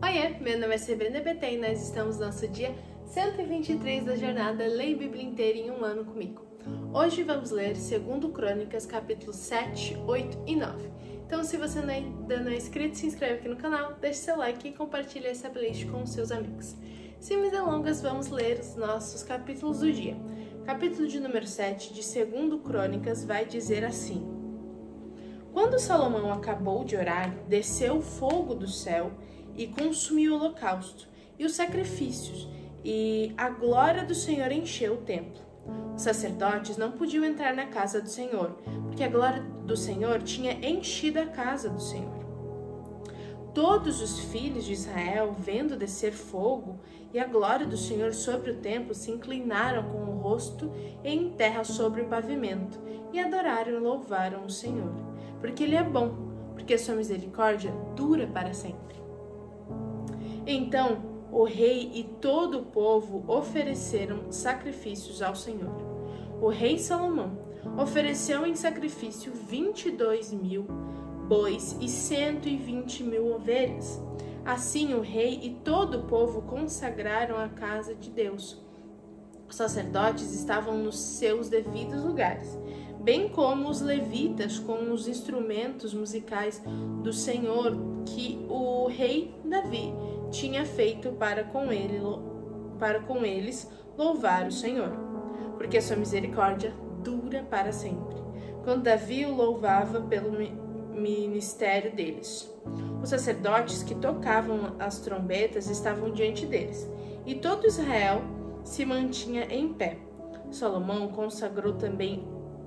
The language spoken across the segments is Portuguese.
Oiê, meu nome é Sabrina BT e nós estamos no nosso dia 123 da jornada Leia a Bíblia inteira em um ano comigo. Hoje vamos ler 2 Crônicas, capítulos 7, 8 e 9. Então, se você ainda não é inscrito, se inscreve aqui no canal, deixe seu like e compartilhe essa playlist com os seus amigos. Sem mais delongas, vamos ler os nossos capítulos do dia. Capítulo de número 7 de 2 Crônicas vai dizer assim: Quando Salomão acabou de orar, desceu o fogo do céu e consumiu o holocausto e os sacrifícios, e a glória do Senhor encheu o templo. Os sacerdotes não podiam entrar na casa do Senhor, porque a glória do Senhor tinha enchido a casa do Senhor. Todos os filhos de Israel, vendo descer fogo e a glória do Senhor sobre o templo, se inclinaram com o rosto em terra sobre o pavimento e adoraram e louvaram o Senhor, porque Ele é bom, porque a sua misericórdia dura para sempre. Então o rei e todo o povo ofereceram sacrifícios ao Senhor. O rei Salomão ofereceu em sacrifício 22.000 bois e 120.000 ovelhas. Assim o rei e todo o povo consagraram a casa de Deus. Os sacerdotes estavam nos seus devidos lugares, bem como os levitas com os instrumentos musicais do Senhor que o rei Davi tinha feito para com eles louvar o Senhor, porque a sua misericórdia dura para sempre. Quando Davi o louvava pelo ministério deles, os sacerdotes que tocavam as trombetas estavam diante deles, e todo Israel se mantinha em pé. Salomão consagrou também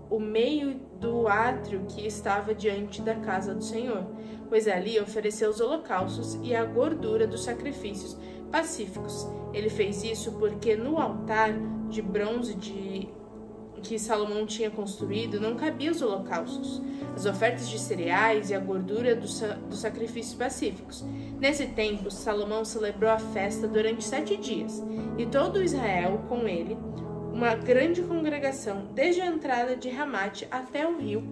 o meio do átrio que estava diante da casa do Senhor, pois ali ofereceu os holocaustos e a gordura dos sacrifícios pacíficos. Ele fez isso porque no altar de bronze que Salomão tinha construído não cabiam os holocaustos, as ofertas de cereais e a gordura dos sacrifícios pacíficos. Nesse tempo, Salomão celebrou a festa durante 7 dias, e todo Israel com ele, uma grande congregação, desde a entrada de Ramate até o rio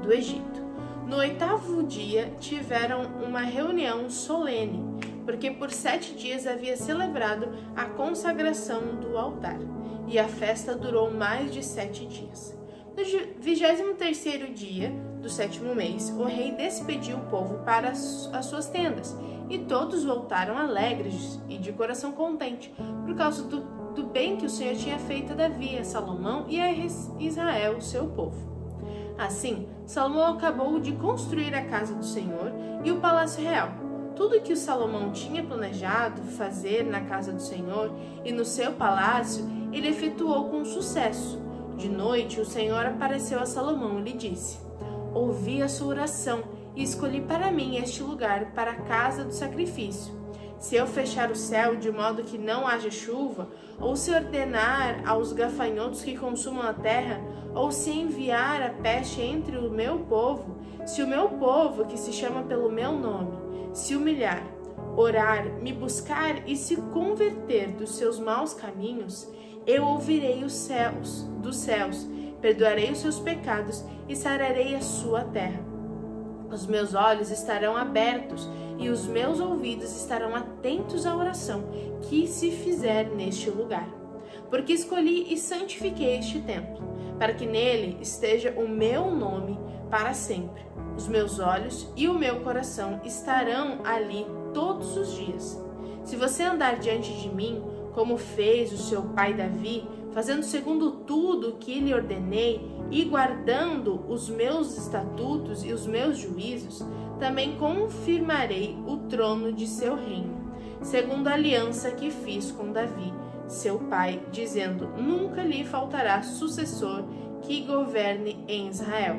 do Egito. No 8º dia, tiveram uma reunião solene, porque por 7 dias havia celebrado a consagração do altar, e a festa durou mais de 7 dias. No 23º dia do 7º mês, o rei despediu o povo para as suas tendas, e todos voltaram alegres e de coração contente, por causa do bem que o Senhor tinha feito a Davi, a Salomão e a Israel, seu povo. Assim, Salomão acabou de construir a casa do Senhor e o palácio real. Tudo que o Salomão tinha planejado fazer na casa do Senhor e no seu palácio, ele efetuou com sucesso. De noite, o Senhor apareceu a Salomão e lhe disse: Ouvi a sua oração e escolhi para mim este lugar para a casa do sacrifício. Se eu fechar o céu de modo que não haja chuva, ou se ordenar aos gafanhotos que consumam a terra, ou se enviar a peste entre o meu povo, se o meu povo, que se chama pelo meu nome, se humilhar, orar, me buscar e se converter dos seus maus caminhos, eu ouvirei dos céus, perdoarei os seus pecados e sararei a sua terra. Os meus olhos estarão abertos e os meus ouvidos estarão atentos à oração que se fizer neste lugar. Porque escolhi e santifiquei este templo, para que nele esteja o meu nome para sempre. Os meus olhos e o meu coração estarão ali todos os dias. Se você andar diante de mim, como fez o seu pai Davi, fazendo segundo tudo o que lhe ordenei, e guardando os meus estatutos e os meus juízos, também confirmarei o trono de seu reino, segundo a aliança que fiz com Davi, seu pai, dizendo: nunca lhe faltará sucessor que governe em Israel.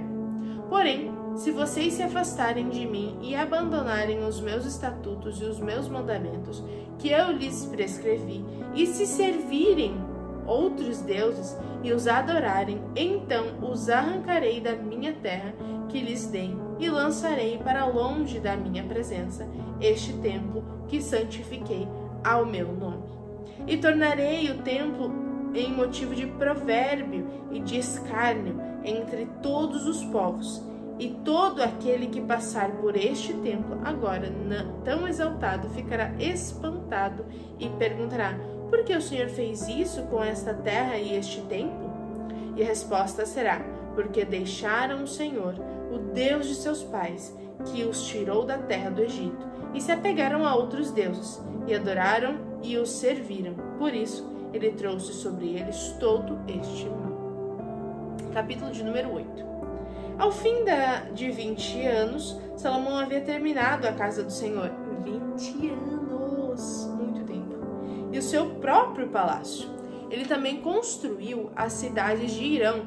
Porém, se vocês se afastarem de mim e abandonarem os meus estatutos e os meus mandamentos, que eu lhes prescrevi, e se servirem outros deuses e os adorarem, então os arrancarei da minha terra que lhes dei e lançarei para longe da minha presença este templo que santifiquei ao meu nome. E tornarei o templo em motivo de provérbio e de escárnio entre todos os povos, E todo aquele que passar por este templo, agora tão exaltado, ficará espantado e perguntará: por que o Senhor fez isso com esta terra e este templo? E a resposta será: porque deixaram o Senhor, o Deus de seus pais, que os tirou da terra do Egito, e se apegaram a outros deuses, e adoraram e os serviram. Por isso, ele trouxe sobre eles todo este mal. Capítulo de número 8. Ao fim de 20 anos, Salomão havia terminado a casa do Senhor. 20 anos! Muito tempo. E o seu próprio palácio. Ele também construiu as cidades de Irão,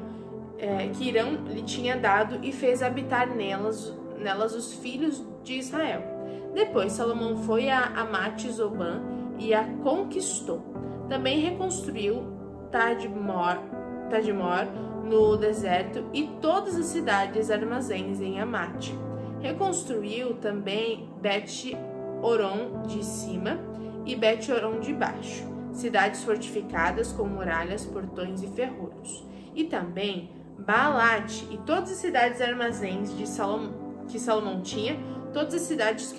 que Irão lhe tinha dado, e fez habitar nelas os filhos de Israel. Depois, Salomão foi a Amate-Zobã e a conquistou. Também reconstruiu Tadmor no deserto e todas as cidades armazéns em Amate. Reconstruiu também Bet-Horon de cima e Bet-Horon de baixo, cidades fortificadas com muralhas, portões e ferrolhos. E também Baalat e todas as cidades armazéns que Salomão tinha, todas as cidades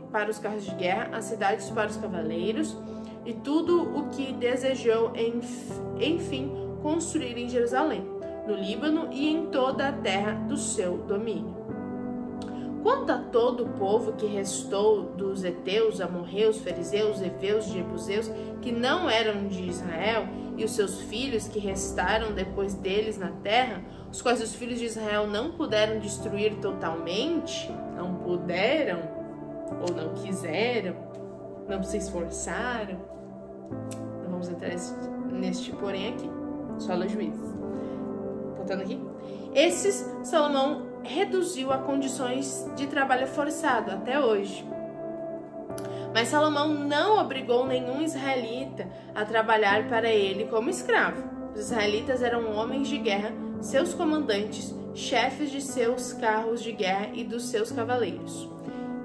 para os carros de guerra, as cidades para os cavaleiros e tudo o que desejou, enfim, construir em Jerusalém, no Líbano e em toda a terra do seu domínio. Quanto a todo o povo que restou dos heteus, amorreus, fariseus, heveus, jebuseus, que não eram de Israel, e os seus filhos que restaram depois deles na terra, os quais os filhos de Israel não puderam destruir totalmente, não puderam, ou não quiseram, não se esforçaram. Não vamos entrar neste porém aqui, só no Juízes. Voltando aqui. Esses, Salomão reduziu a condições de trabalho forçado até hoje. Mas Salomão não obrigou nenhum israelita a trabalhar para ele como escravo. Os israelitas eram homens de guerra, seus comandantes, chefes de seus carros de guerra e dos seus cavaleiros.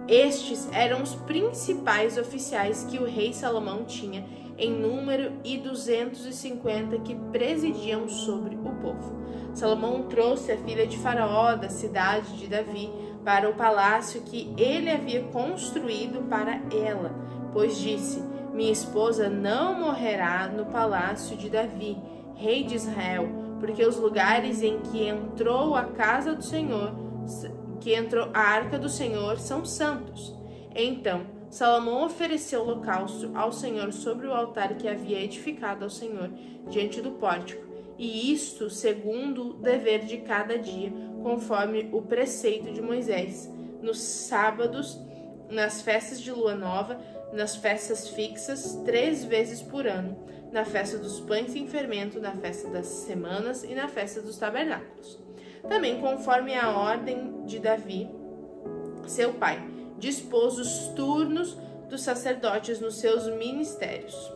Estes eram os principais oficiais que o rei Salomão tinha em número e 250 que presidiam sobre o povo. Salomão trouxe a filha de Faraó da cidade de Davi para o palácio que ele havia construído para ela, pois disse: minha esposa não morrerá no palácio de Davi, rei de Israel, porque os lugares em que entrou a casa do Senhor, que entrou a arca do Senhor, são santos. Então Salomão ofereceu holocausto ao Senhor sobre o altar que havia edificado ao Senhor diante do pórtico, e isto segundo o dever de cada dia, conforme o preceito de Moisés, nos sábados, nas festas de lua nova, nas festas fixas, 3 vezes por ano, na festa dos pães sem fermento, na festa das semanas e na festa dos tabernáculos. Também conforme a ordem de Davi, seu pai, dispôs os turnos dos sacerdotes nos seus ministérios.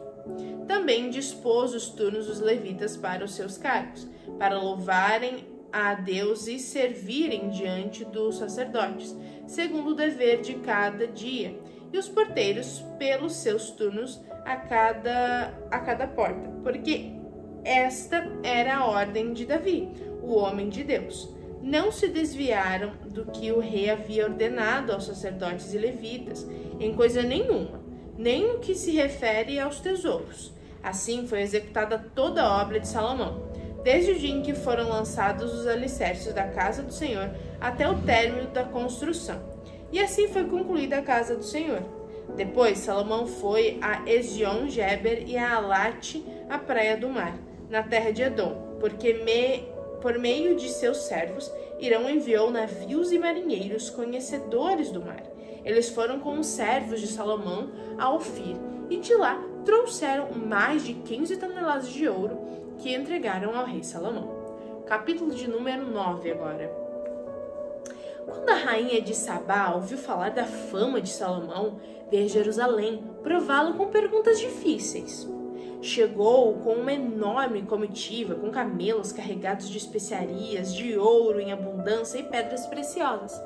Também dispôs os turnos dos levitas para os seus cargos, para louvarem a Deus e servirem diante dos sacerdotes, segundo o dever de cada dia, e os porteiros pelos seus turnos a cada porta, porque esta era a ordem de Davi, o homem de Deus. Não se desviaram do que o rei havia ordenado aos sacerdotes e levitas, em coisa nenhuma, nem no que se refere aos tesouros. Assim foi executada toda a obra de Salomão, desde o dia em que foram lançados os alicerces da casa do Senhor até o término da construção. E assim foi concluída a casa do Senhor. Depois, Salomão foi a Ezion-Geber e a Alate, a praia do mar, na terra de Edom, porque por meio de seus servos, Irão enviou navios e marinheiros conhecedores do mar. Eles foram com os servos de Salomão a Ofir, e de lá trouxeram mais de 15 toneladas de ouro que entregaram ao rei Salomão. Capítulo de número 9 agora. Quando a rainha de Sabá ouviu falar da fama de Salomão, veio a Jerusalém prová-lo com perguntas difíceis. Chegou com uma enorme comitiva, com camelos carregados de especiarias, de ouro em abundância e pedras preciosas.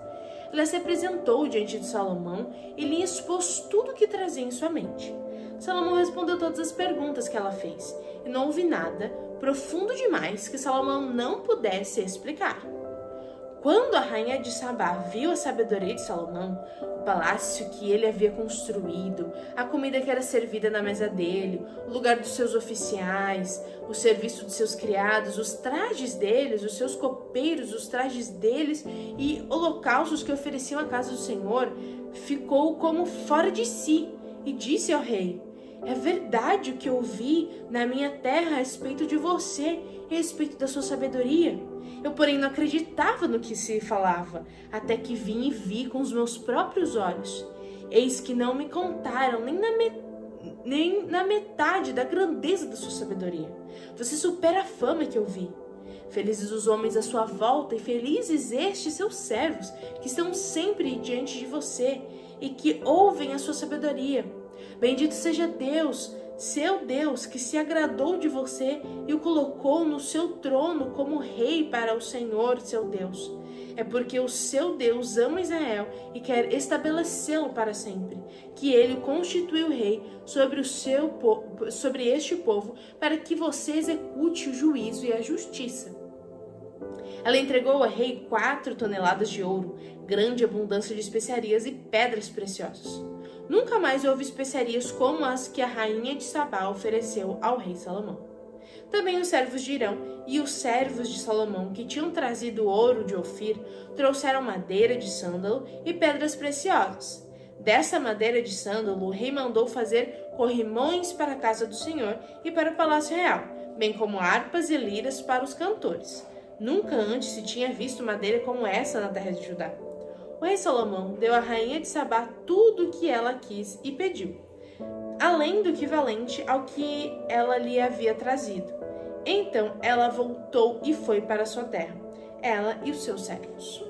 Ela se apresentou diante de Salomão e lhe expôs tudo o que trazia em sua mente. Salomão respondeu todas as perguntas que ela fez, e não houve nada profundo demais que Salomão não pudesse explicar. Quando a rainha de Sabá viu a sabedoria de Salomão, o palácio que ele havia construído, a comida que era servida na mesa dele, o lugar dos seus oficiais, o serviço de seus criados, os trajes deles, os seus copeiros, os trajes deles e holocaustos que ofereciam à casa do Senhor, ficou como fora de si e disse ao rei: é verdade o que ouvi na minha terra a respeito de você e a respeito da sua sabedoria. Eu, porém, não acreditava no que se falava, até que vim e vi com os meus próprios olhos. Eis que não me contaram nem na metade da grandeza da sua sabedoria. Você supera a fama que eu vi. Felizes os homens à sua volta e felizes estes seus servos, que estão sempre diante de você e que ouvem a sua sabedoria. Bendito seja Deus, seu Deus, que se agradou de você e o colocou no seu trono como rei para o Senhor, seu Deus. É porque o seu Deus ama Israel e quer estabelecê-lo para sempre, que ele o constituiu rei sobre este povo, para que você execute o juízo e a justiça. Ela entregou ao rei 4 toneladas de ouro, grande abundância de especiarias e pedras preciosas. Nunca mais houve especiarias como as que a rainha de Sabá ofereceu ao rei Salomão. Também os servos de Irão e os servos de Salomão, que tinham trazido ouro de Ofir, trouxeram madeira de sândalo e pedras preciosas. Dessa madeira de sândalo, o rei mandou fazer corrimões para a casa do Senhor e para o palácio real, bem como harpas e liras para os cantores. Nunca antes se tinha visto madeira como essa na terra de Judá. O rei Salomão deu à rainha de Sabá tudo o que ela quis e pediu, além do equivalente ao que ela lhe havia trazido. Então ela voltou e foi para sua terra, ela e os seus servos.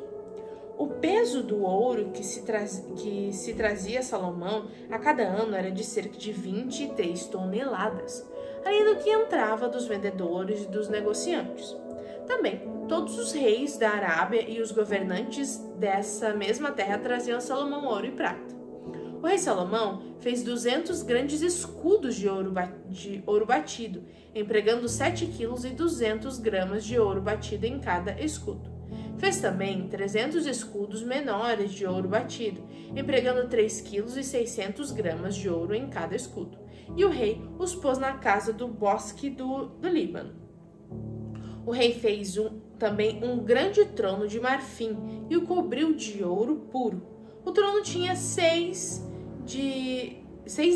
O peso do ouro que se trazia a Salomão a cada ano era de cerca de 23 toneladas, além do que entrava dos vendedores e dos negociantes. Também, todos os reis da Arábia e os governantes dessa mesma terra traziam a Salomão ouro e prata. O rei Salomão fez 200 grandes escudos de ouro batido, empregando 7 quilos e 200 gramas de ouro batido em cada escudo. Fez também 300 escudos menores de ouro batido, empregando 3 quilos e 600 gramas de ouro em cada escudo. E o rei os pôs na casa do bosque do Líbano. O rei fez também um grande trono de marfim e o cobriu de ouro puro. O trono tinha 6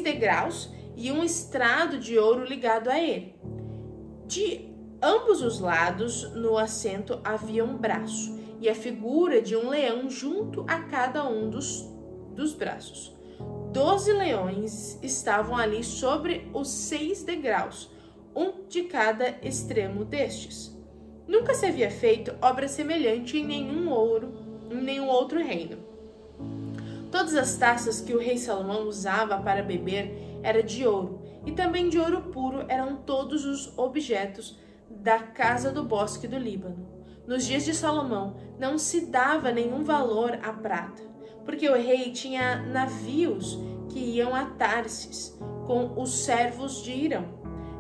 degraus e um estrado de ouro ligado a ele. De ambos os lados, no assento, havia um braço e a figura de um leão junto a cada um dos braços. 12 leões estavam ali sobre os 6 degraus, um de cada extremo destes. Nunca se havia feito obra semelhante em nenhum outro reino. Todas as taças que o rei Salomão usava para beber eram de ouro, e também de ouro puro eram todos os objetos da casa do bosque do Líbano. Nos dias de Salomão não se dava nenhum valor à prata, porque o rei tinha navios que iam a Tarsis com os servos de Irão.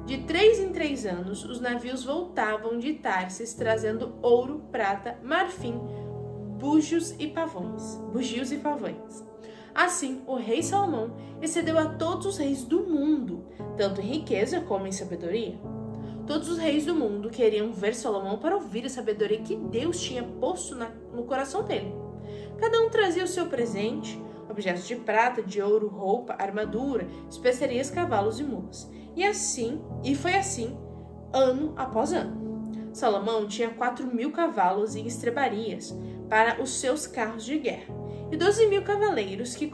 De 3 em 3 anos, os navios voltavam de Tarsis trazendo ouro, prata, marfim, bugios e pavões. Assim, o rei Salomão excedeu a todos os reis do mundo, tanto em riqueza como em sabedoria. Todos os reis do mundo queriam ver Salomão para ouvir a sabedoria que Deus tinha posto no coração dele. Cada um trazia o seu presente, objetos de prata, de ouro, roupa, armadura, especiarias, cavalos e mulas. E foi assim, ano após ano. Salomão tinha 4.000 cavalos e estrebarias para os seus carros de guerra, e 12.000 cavaleiros que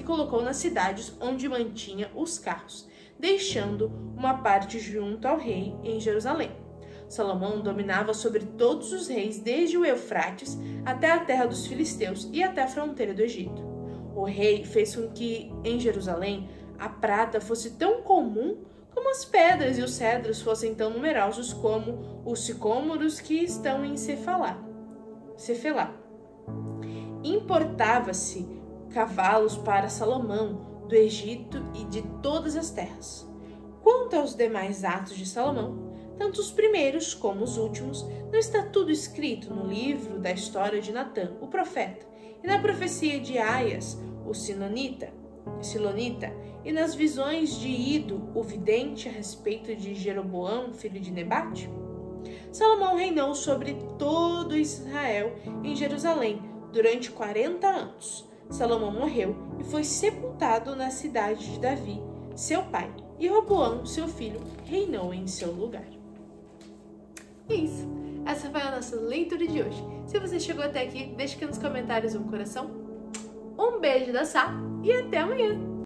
colocou nas cidades onde mantinha os carros, deixando uma parte junto ao rei em Jerusalém. Salomão dominava sobre todos os reis, desde o Eufrates até a terra dos filisteus e até a fronteira do Egito. O rei fez com que, em Jerusalém, a prata fosse tão comum como as pedras e os cedros fossem tão numerosos como os sicômoros que estão em Cefelá. Importava-se cavalos para Salomão do Egito e de todas as terras. Quanto aos demais atos de Salomão, tanto os primeiros como os últimos, não está tudo escrito no livro da história de Natã, o profeta, e na profecia de Aias, o Silonita, e nas visões de Ido, o vidente, a respeito de Jeroboão, filho de Nebate? Salomão reinou sobre todo Israel em Jerusalém durante 40 anos. Salomão morreu e foi sepultado na cidade de Davi, seu pai, e Roboão, seu filho, reinou em seu lugar. É isso. Essa foi a nossa leitura de hoje. Se você chegou até aqui, deixa aqui nos comentários um coração. Um beijo da Sá e até amanhã!